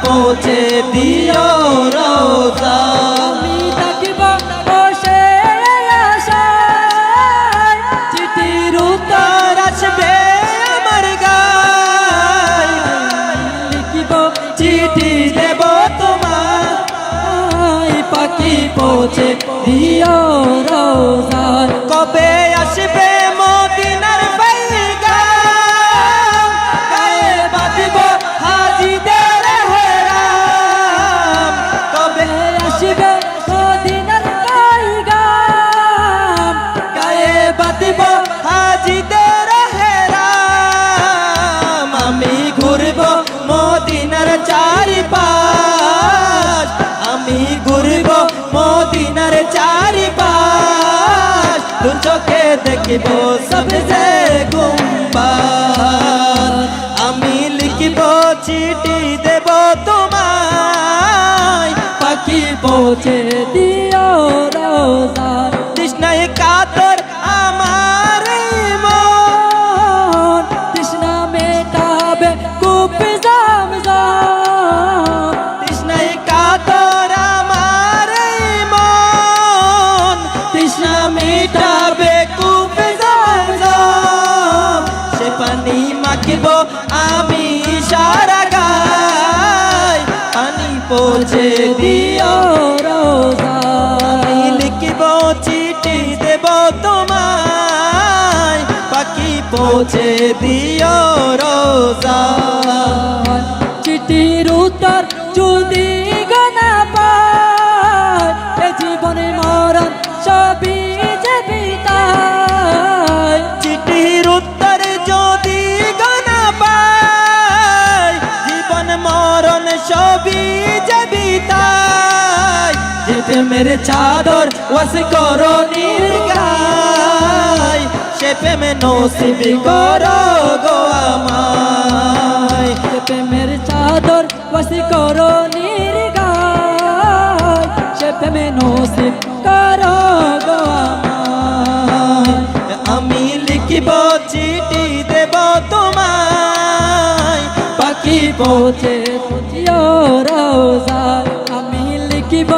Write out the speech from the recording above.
পৌঁছে দিও রোজা। আমি থাকিব বসে আশায়, চিঠির উত্তর আসবে আমার গায়, লিখিব চিঠি দেব তোমার, পাখি পৌঁছে দিও রোজায়। কবে আসবে মদিনার পয়গাম, গায়ে বাঁধব হাজিদের হেরাম। কবে আসবে মদিনার পয়গাম, গায়ে বাঁধব হাজিদের হেরাম। আমি ঘুরব মদিনার চারিপাশ, আমি ঘুরব মদিনার চারিপাশ, দু চোখে দেখিব সবজে গুম্বাদ। আমি লিখিব চিঠি দেব তোমায়, পাখি পৌঁছে দিও রোজায়। তৃষ্ণায় কাতর আমার মন, তৃষ্ণা মেটাবে কূপে জামজাম, তৃষ্ণায় কাতর আমার মন, তৃষ্ণা মিটাবে কূপে জামজাম। সে পানি মাখিব আমি সারা গায়, পানি পৌঁছে দিও রোজায়। লিখিব চিঠি দেব তোমায়, পাখি পৌঁছে দিও রোজা। চিঠির উত্তর যদি গানা পায়, এ জীবনে মরণ সবই যে বিদায়। চিঠির উত্তর যদি গানা পায়, জীবন মরণ সবই যে বিদায়। যে প্রেমের চাদর ওয়াস করো নির্গায়, সে প্রেমে নসিব করো গো আমায়। প্রেমের চাদর ওয়াসি করো নির্গায়, সে প্রেমে নসিব করো গো আমায়। আমি লিখিব চিঠি দেব তোমায়, পাখি পৌঁছে দিও রোজায়। আমি লিখিব